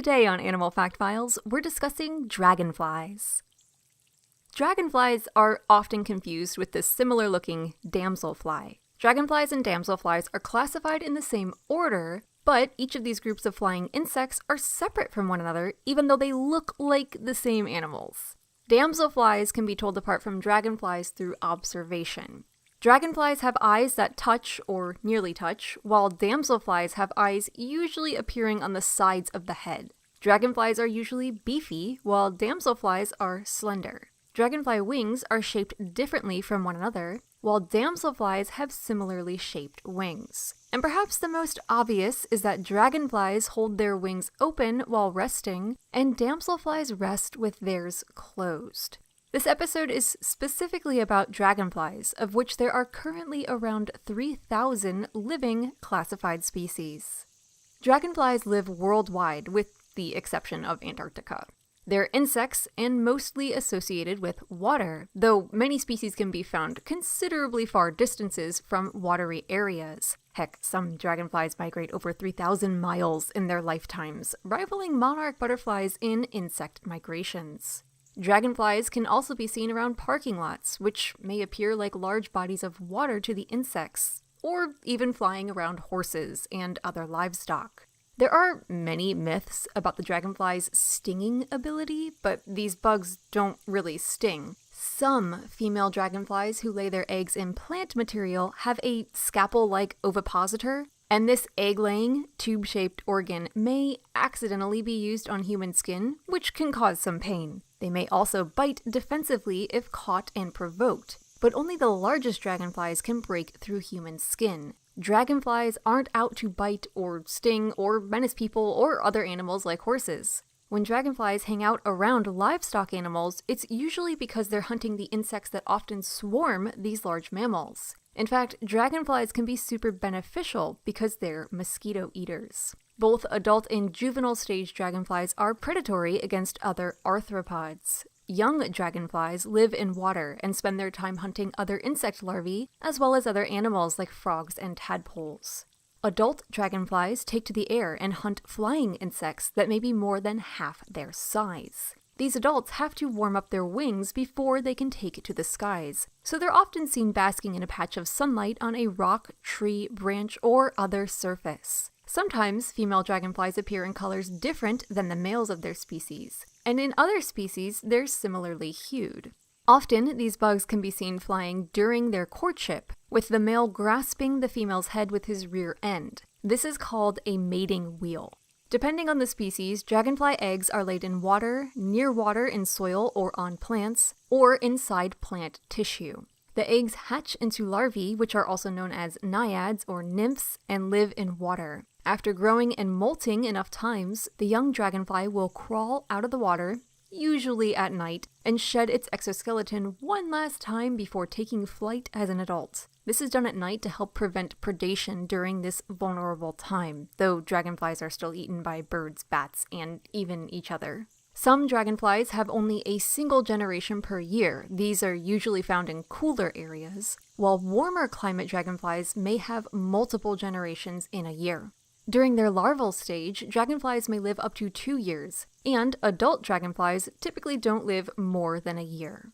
Today on Animal Fact Files, we're discussing dragonflies. Dragonflies are often confused with the similar-looking damselfly. Dragonflies and damselflies are classified in the same order, but each of these groups of flying insects are separate from one another, even though they look like the same animals. Damselflies can be told apart from dragonflies through observation. Dragonflies have eyes that touch or nearly touch, while damselflies have eyes usually appearing on the sides of the head. Dragonflies are usually beefy, while damselflies are slender. Dragonfly wings are shaped differently from one another, while damselflies have similarly shaped wings. And perhaps the most obvious is that dragonflies hold their wings open while resting, and damselflies rest with theirs closed. This episode is specifically about dragonflies, of which there are currently around 3,000 living classified species. Dragonflies live worldwide, with the exception of Antarctica. They're insects and mostly associated with water, though many species can be found considerably far distances from watery areas. Heck, some dragonflies migrate over 3,000 miles in their lifetimes, rivaling monarch butterflies in insect migrations. Dragonflies can also be seen around parking lots, which may appear like large bodies of water to the insects, or even flying around horses and other livestock. There are many myths about the dragonfly's stinging ability, but these bugs don't really sting. Some female dragonflies who lay their eggs in plant material have a scalpel-like ovipositor, and this egg-laying, tube-shaped organ may accidentally be used on human skin, which can cause some pain. They may also bite defensively if caught and provoked, but only the largest dragonflies can break through human skin. Dragonflies aren't out to bite or sting or menace people or other animals like horses. When dragonflies hang out around livestock animals, it's usually because they're hunting the insects that often swarm these large mammals. In fact, dragonflies can be super beneficial because they're mosquito eaters. Both adult and juvenile stage dragonflies are predatory against other arthropods. Young dragonflies live in water and spend their time hunting other insect larvae, as well as other animals like frogs and tadpoles. Adult dragonflies take to the air and hunt flying insects that may be more than half their size. These adults have to warm up their wings before they can take it to the skies, so they're often seen basking in a patch of sunlight on a rock, tree, branch, or other surface. Sometimes female dragonflies appear in colors different than the males of their species, and in other species they're similarly hued. Often, these bugs can be seen flying during their courtship, with the male grasping the female's head with his rear end. This is called a mating wheel. Depending on the species, dragonfly eggs are laid in water, near water in soil or on plants, or inside plant tissue. The eggs hatch into larvae, which are also known as naiads or nymphs, and live in water. After growing and molting enough times, the young dragonfly will crawl out of the water, usually at night, and shed its exoskeleton one last time before taking flight as an adult. This is done at night to help prevent predation during this vulnerable time, though dragonflies are still eaten by birds, bats, and even each other. Some dragonflies have only a single generation per year. These are usually found in cooler areas, while warmer climate dragonflies may have multiple generations in a year. During their larval stage, dragonflies may live up to 2 years, and adult dragonflies typically don't live more than a year.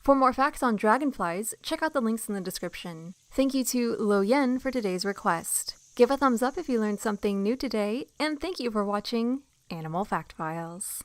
For more facts on dragonflies, check out the links in the description. Thank you to Lo Yen for today's request. Give a thumbs up if you learned something new today, and thank you for watching Animal Fact Files.